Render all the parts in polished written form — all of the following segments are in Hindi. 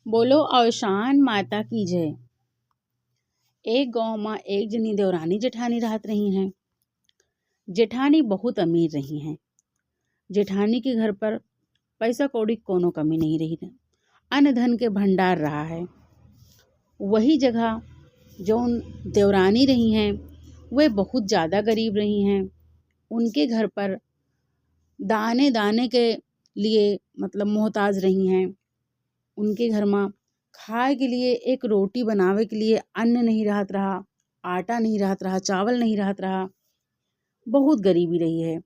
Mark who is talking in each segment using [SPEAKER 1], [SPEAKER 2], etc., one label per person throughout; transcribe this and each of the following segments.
[SPEAKER 1] बोलो अवसान माता की जय। एक गांव में एक जनी देवरानी जेठानी रहत रही हैं। जेठानी बहुत अमीर रही हैं। जेठानी के घर पर पैसा कौड़ी कोनो कमी नहीं रही है। अन्न धन के भंडार रहा है। वही जगह जो देवरानी रही हैं वे बहुत ज़्यादा गरीब रही हैं। उनके घर पर दाने दाने के लिए मतलब मोहताज रही हैं। उनके घर में खाए के लिए एक रोटी बनावे के लिए अन्न नहीं रहत रहा, आटा नहीं रहत रहा, चावल नहीं रहत रहा। बहुत गरीबी रही है।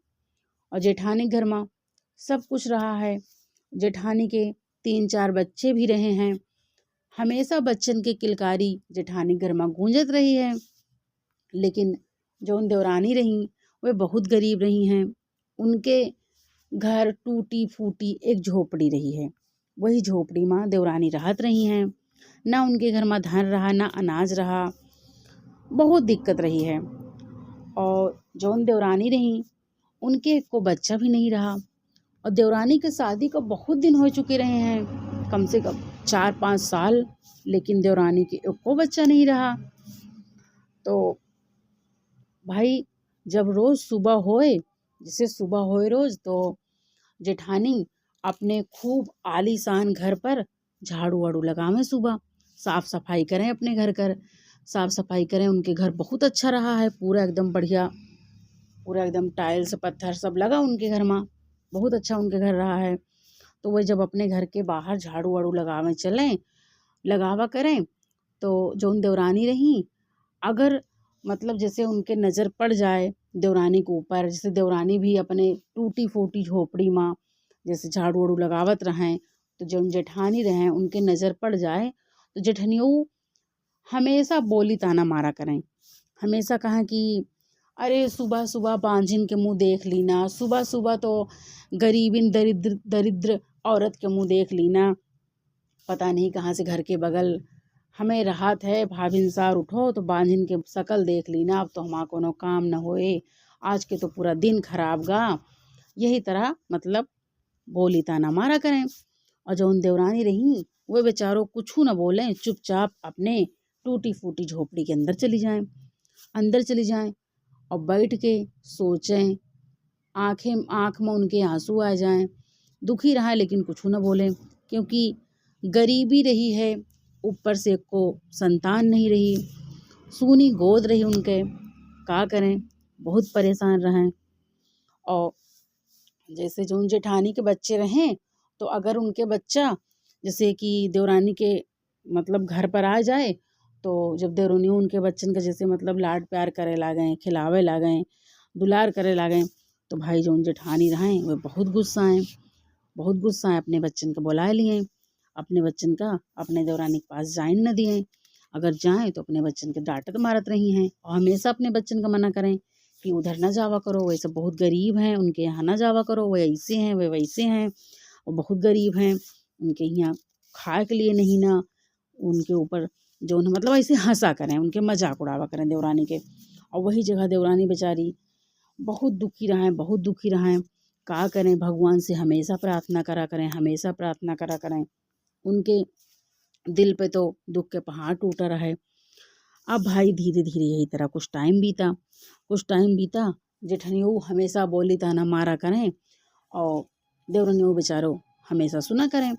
[SPEAKER 1] और जेठानी घर में सब कुछ रहा है। जेठानी के 3-4 बच्चे भी रहे हैं। हमेशा बच्चन के किलकारी जेठानी घर में गूंजत रही है। लेकिन जो उन देवरानी रही वे बहुत गरीब रही हैं। उनके घर टूटी फूटी एक झोपड़ी रही है। वही झोपड़ी में देवरानी रहत रही हैं। ना उनके घर में धन रहा, ना अनाज रहा। बहुत दिक्कत रही है। और जौन देवरानी रही उनके को बच्चा भी नहीं रहा। और देवरानी के शादी को बहुत दिन हो चुके रहे हैं, कम से कम 4-5 साल, लेकिन देवरानी के को बच्चा नहीं रहा। तो भाई जब रोज सुबह होए, जैसे सुबह होए रोज, तो जेठानी अपने खूब आलीशान घर पर झाड़ू वाड़ू लगावें, सुबह साफ सफाई करें, अपने घर कर साफ सफाई करें। उनके घर बहुत अच्छा रहा है, पूरा एकदम बढ़िया, पूरा एकदम टाइल्स पत्थर सब लगा उनके घर में, बहुत अच्छा उनके घर रहा है। तो वह जब अपने घर के बाहर झाड़ू वाड़ू लगावें चलें, लगावा करें, तो जो उन देवरानी रही, अगर मतलब जैसे उनके नज़र पड़ जाए देवरानी के ऊपर, जैसे देवरानी भी अपने टूटी फूटी झोपड़ी में जैसे झाड़ू वाड़ू लगावत रहें, तो जो जेठानी रहें उनके नज़र पड़ जाए तो जेठनियों हमेशा बोली ताना मारा करें। हमेशा कहें कि अरे सुबह सुबह बांझिन के मुंह देख लीना, सुबह सुबह तो गरीबिन दरिद्र दरिद्र औरत के मुंह देख लीना, पता नहीं कहाँ से घर के बगल हमें राहत है, भाभिनसार उठो तो बांझिन के शकल देख लीना, अब तो हमारा कोनो काम न होए, आज के तो पूरा दिन खराब गा। यही तरह मतलब बोली ताना मारा करें। और जो उन देवरानी रही वे बेचारों कुछ न बोलें, चुपचाप अपने टूटी फूटी झोपड़ी के अंदर चली जाएं और बैठ के सोचें, आँख में उनके आंसू आ जाएं, दुखी रहा लेकिन कुछ न बोलें, क्योंकि गरीबी रही है, ऊपर से को संतान नहीं रही, सूनी गोद रही उनके, का करें, बहुत परेशान रहें। और जैसे जो उन जेठानी के बच्चे रहें, तो अगर उनके बच्चा जैसे कि देवरानी के मतलब घर पर आ जाए, तो जब देवरानी उनके बच्चन का जैसे मतलब लाड प्यार करे लागें, खिलावे लागें, दुलार करे लागें, तो भाई जो उन जेठानी रहें वे बहुत गुस्सा आए, अपने बच्चन को बुलाए लिए, अपने बच्चन का अपने देवरानी के पास जाइन न दिए। अगर जाएं तो अपने बच्चन के डांटत मारत रही हैं और हमेशा अपने बच्चन का मना करें कि उधर ना जावा करो, वैसे बहुत गरीब हैं, उनके यहाँ ना जावा करो, वे ऐसे हैं वे वैसे हैं, वो बहुत गरीब हैं, उनके यहाँ खाए के लिए नहीं ना, उनके ऊपर जो मतलब ऐसे हंसा करें, उनके मजाक उड़ावा करें देवरानी के। और वही जगह देवरानी बेचारी बहुत दुखी रहें, का करें, भगवान से हमेशा प्रार्थना करा करें। उनके दिल पे तो दुख के पहाड़ टूटा रहे। अब भाई धीरे धीरे यही तरह कुछ टाइम बीता। जेठनियों हमेशा बोली ताना मारा करें और देवरनियों बेचारो हमेशा सुना करें।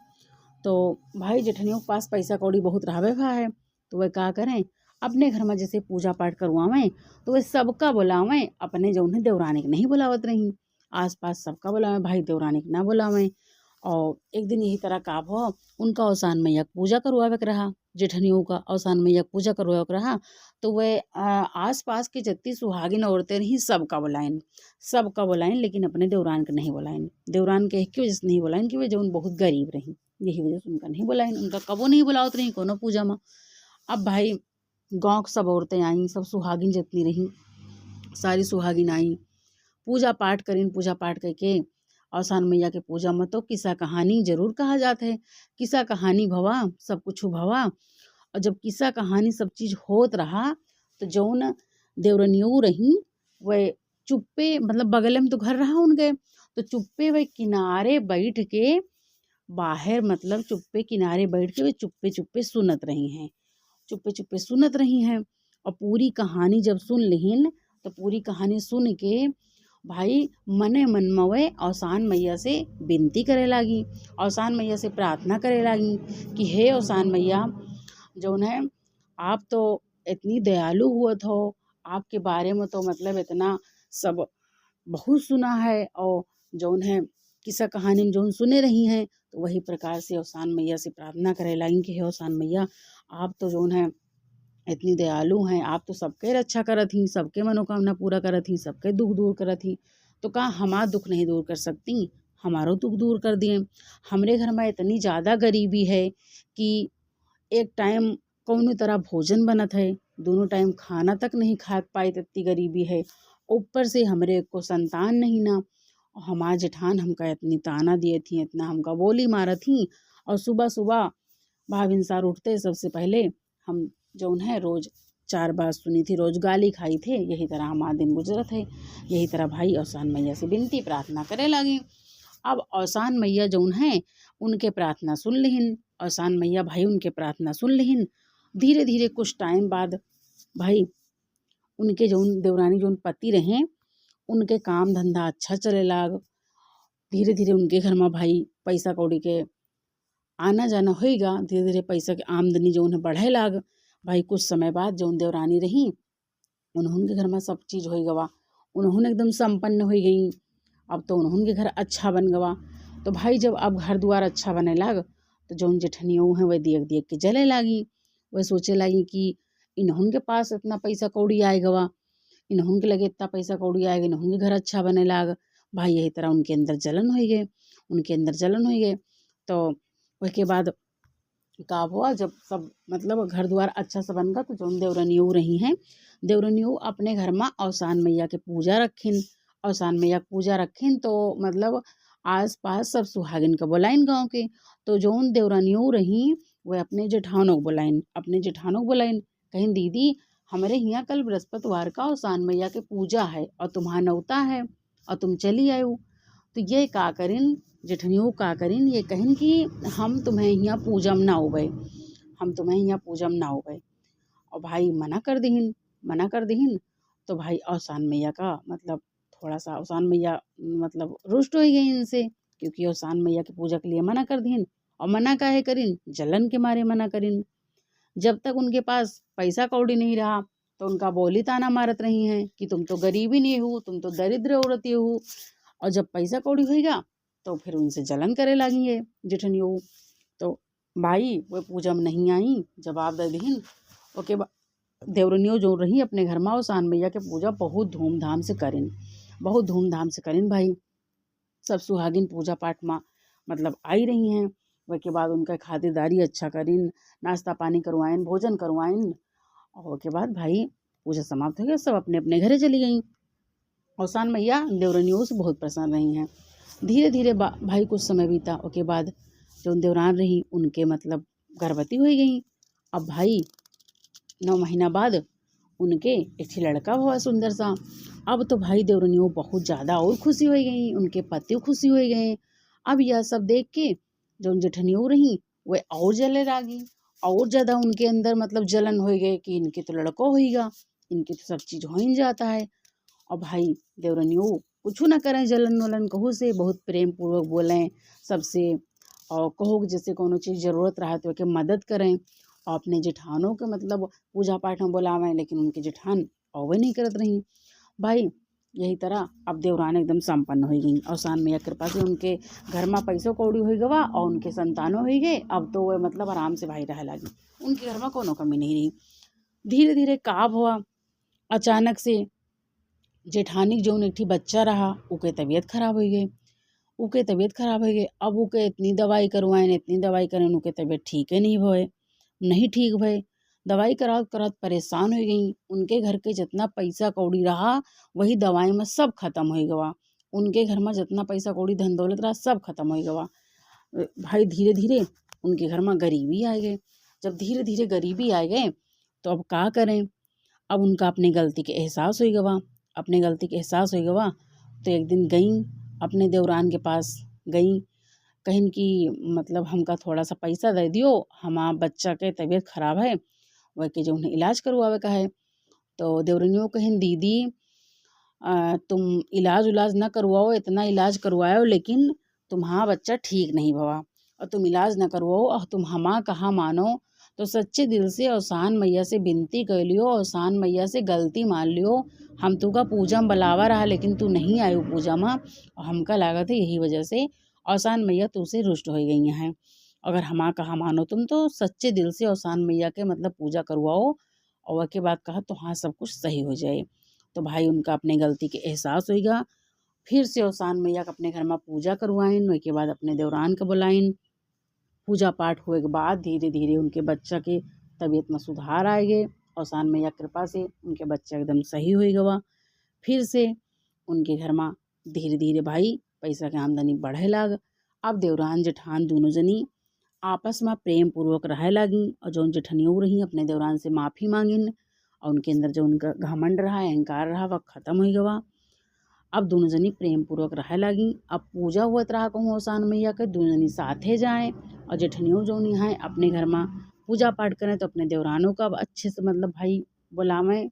[SPEAKER 1] तो भाई जेठनियों के पास पैसा कौड़ी बहुत रहवे है, तो वह का करें, अपने घर में जैसे पूजा पाठ करवावें तो वे सबका बुलावें, अपने जो उन्हें देवरानी के नहीं बुलावत रही, आस पास सबका बुलावें, भाई देवरानी के ना बुलावें। और एक दिन यही तरह का भो उनका औसान मैया पूजा करवावे के रहा, जेठनियों का औसान मैया पूजा करवावे के रहा, तो वह आस पास की जितनी सुहागिन औरतें रहीं सबका बुलाइन, लेकिन अपने देवरान के नहीं बुलाइन। देवरान के एक वजह से नहीं बुलाइन कि वे जो बहुत गरीब रही, यही वजह से उनका नहीं बुलाइन, उनका कबो नहीं बुलावत रही कोनो पूजा में। अब भाई गाँव की सब औरतें आई, सब सुहागिन जितनी रहीं सारी सुहागिन आई, पूजा पाठ करके औसान मैया के पूजा में तो किस्सा कहानी जरूर कहा जाता है। किस्सा कहानी भवा सब कुछ भवा। और जब किस्सा कहानी सब चीज़ होत रहा, तो जौन देवरनियों रही वह चुप्पे मतलब बगल में तो घर रहा उनके, तो चुप्पे वह किनारे बैठ के बाहर मतलब चुप्पे किनारे बैठ के वे चुप्पे चुप्पे सुनत रही हैं, चुप्पे चुप्पे सुनत रही हैं। और पूरी कहानी जब सुन लिहिन तो पूरी कहानी सुन के भाई मने मन मवे औसान मैया से विनती करे लागी, औसान मैया से प्रार्थना करे लागी कि हे औसान मैया, जौन है आप तो इतनी दयालु हुआ हो, आपके बारे में तो मतलब इतना सब बहुत सुना है, और जौन है किस्सा कहानी में जौन सुने रही हैं, तो वही प्रकार से औसान मैया से प्रार्थना करे लागी कि हे औसान मैया, आप तो जौन है इतनी दयालु हैं, आप तो सबके रक्षा करत ही, सबके मनोकामना पूरा करत ही, सबके दुख दूर करत ही, तो का हमार दुख नहीं दूर कर सकती, हमारो दुख दूर कर दिए। हमरे घर में इतनी ज़्यादा गरीबी है कि एक टाइम कौनो तरह भोजन बनत है, दोनों टाइम खाना तक नहीं खा पाए, इतनी गरीबी है। ऊपर से हमरे को संतान नहीं ना, हमार जेठान हमका इतनी ताना दिए थी, इतना हमका बोली मारत थी। और सुबह सुबह भाविनसार उठते सबसे पहले हम जौन है रोज 4 बात सुनी थी, रोज गाली खाई थे। यही तरह हमारा दिन गुजरत है। यही तरह भाई औसान मैया से विनती प्रार्थना करे लगी। अब औसान मैया जौन है उनके प्रार्थना सुन लिहिन, औसान मैया भाई उनके प्रार्थना सुन लिहिन। धीरे धीरे कुछ टाइम बाद भाई उनके जौन देवरानी जौन पति रहे उनके काम धंधा अच्छा चले लाग। धीरे धीरे उनके घर में भाई पैसा कौड़ी के आना जाना होइगा, धीरे धीरे पैसा के आमदनी जौन है बढ़े लाग। भाई कुछ समय बाद जौन देवरानी रही उन्होंने घर में सब चीज़ हो गवा, उन्होंने एकदम संपन्न हो गई। अब तो उन्होंने घर अच्छा बन गवा। तो भाई जब अब घर द्वार अच्छा बने लाग तो जौन जेठनियों है वह देख देख के जले लागी। वह सोचे लगी कि इन्हों के पास इतना पैसा कौड़ी आए गवा, इन्हों के लगे इतना पैसा कौड़ी आएगा, इन्हों के घर अच्छा बने लाग। भाई यही तरह उनके अंदर जलन हो गए, उनके अंदर जलन हो गए। तो उसके बाद का हुआ जब सब मतलब घर द्वार अच्छा से बन गया तो जौन देवरनियों रही हैं, देवरनियों अपने घर में औसान मैया के पूजा रखिन। औसान मैया के पूजा रखिन तो मतलब आस पास सब सुहागिन का बुलाइन गाँव के। तो जौन देवरनियों रही वह अपने जेठानों को बुलाइन, अपने जेठानों को बुलाइन, कहीं दीदी हमारे यहाँ कल बृहस्पतिवार का औसान मैया के पूजा है और तुम्हारा नौता है और तुम चली आयो। तो ये का करिन जेठनियों का करिन, ये कहिन कि हम तुम्हें यहाँ पूजम ना होवे, हम तुम्हें यहाँ पूजम ना होवे। और भाई मना कर दिहिन, मना कर दिहिन। तो भाई औसान मैया का मतलब थोड़ा सा औसान मैया मतलब रुष्ट हो गई इनसे, क्योंकि औसान मैया की पूजा के लिए मना कर दिहिन। और मना काहे करिन, जलन के मारे मना करिन। जब तक उनके पास पैसा कौड़ी नहीं रहा तो उनका बोली ताना मारत रही हैं कि तुम तो गरीबी नहीं हो, तुम तो दरिद्र औरत हो। और जब पैसा कौड़ी होएगा तो फिर उनसे जलन करे लगी है जेठनियों। तो भाई वो पूजा में नहीं आई, जवाब दे दीन। ओके देवरनियों जो रही अपने घर में औसान मैया के पूजा बहुत धूमधाम से करें, बहुत धूमधाम से करें। भाई सब सुहागिन पूजा पाठ में मतलब आई रही हैं। उसके बाद उनका खातिरदारी अच्छा करीन, नाश्ता पानी करवाइन, भोजन करवाइन। और उसके बाद भाई पूजा समाप्त हो गया, सब अपने अपने घरे चली गई। औसान मैया देवरनियों से बहुत प्रसन्न रही हैं। धीरे धीरे भाई कुछ समय बीता, उसके बाद जो देवरान रही उनके मतलब गर्भवती हो गई। अब भाई 9 महीना बाद उनके एक लड़का हुआ सुंदर सा। अब तो भाई देवरनियों बहुत ज़्यादा और खुशी हो गई, उनके पति खुशी हो गए। अब यह सब देख के जो जेठनियों रही वह और जले लागी, और ज़्यादा उनके अंदर मतलब जलन हो गए कि इनके तो लड़का होगा, इनके तो सब चीज़ हो ही जाता है। और भाई देवरनियों कुछ ना करें, जलन वलन कहू से बहुत प्रेम पूर्वक बोलें सबसे, और कहो कि जैसे कोनो चीज़ ज़रूरत रहा तो के मदद करें। और अपने जेठानों के मतलब पूजा पाठ में बुलावें, लेकिन उनके जेठान और नहीं करत रही। भाई यही तरह अब देवरान एकदम संपन्न हो गई। औसान मैया कृपा से उनके घर में पैसों कौड़ी हो गवा और उनके संतानों हो गए। अब तो वह मतलब आराम से भाई रह लगी, उनके घर में कोनो कमी नहीं रही। धीरे धीरे काब हुआ, अचानक से जेठानी जो एक ठी बच्चा रहा उके तबीयत खराब हो गई, उके तबीयत खराब हो गई। अब उके इतनी दवाई करवाएं, इतनी दवाई करें, उनके तबीयत ठीक ही नहीं भये, नहीं ठीक भये। दवाई करात करात परेशान हो गई। उनके घर के जितना पैसा कौड़ी रहा वही दवाई में सब खत्म हो गवा। उनके घर में जितना पैसा कौड़ी धन दौलत रहा सब खत्म हो गवा। भाई धीरे धीरे उनके घर में गरीबी आ गए। जब धीरे धीरे गरीबी आ गए तो अब क्या करें। अब उनका अपने गलती के एहसास हो गवा, अपने गलती के एहसास हो गवा। तो एक दिन गई अपने देवरान के पास गई कहिन कि मतलब हमका थोड़ा सा पैसा दे दियो, हमार बच्चा के तबीयत खराब है, वह के जो उन्हें इलाज करवावे का है। तो देवरनियो कहिन दीदी तुम इलाज उलाज ना करवाओ, इतना इलाज करवाओ लेकिन तुम्हारा बच्चा ठीक नहीं भवा, और तुम इलाज ना करवाओ और तुम हमा कहा मानो। तो सच्चे दिल से औसान मैया से विनती कर लियो, औसान मैया से गलती मान लियो, हम तुका पूजा में बुलावा रहा लेकिन तू नहीं आयो पूजा में, और हमका लागत है यही वजह से औसान मैया तुझसे रुष्ट हो गई हैं। अगर हमा कहा मानो तुम तो सच्चे दिल से औसान मैया के मतलब पूजा करवाओ, और के बाद कहा तो हाँ सब कुछ सही हो जाए। तो भाई उनका अपने गलती के एहसास होएगा। फिर से औसान मैया के अपने घर में पूजा करवाइन, उसके बाद अपने देवरान के बुलाइन। पूजा पाठ हुए के बाद धीरे धीरे उनके बच्चा के तबीयत में सुधार आएगे। औसान मैया कृपा से उनके बच्चा एकदम सही हो गवा। फिर से उनके घर में धीरे धीरे भाई पैसा के आमदनी बढ़े लाग। अब देवरान जेठान दोनों जनी आपस में प्रेम पूर्वक रहे लागी, और जो जेठनियों रही अपने देवरान से माफ़ी मांगिन, और उनके अंदर जो उनका घमंड रहा, अहंकार रहा, वह खत्म हो गवा। अब दोनों जनी प्रेम पूर्वक रहे लागी। अब पूजा हुआ रहा कहूँ औसान मैया के, दोनों जनी साथे जाएं, और जेठनियों जो नहीं है अपने घर में पूजा पाठ करें, तो अपने देवरानों का अब अच्छे से मतलब भाई बुलावें,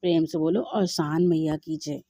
[SPEAKER 1] प्रेम से बोलो औसान मैया की जय।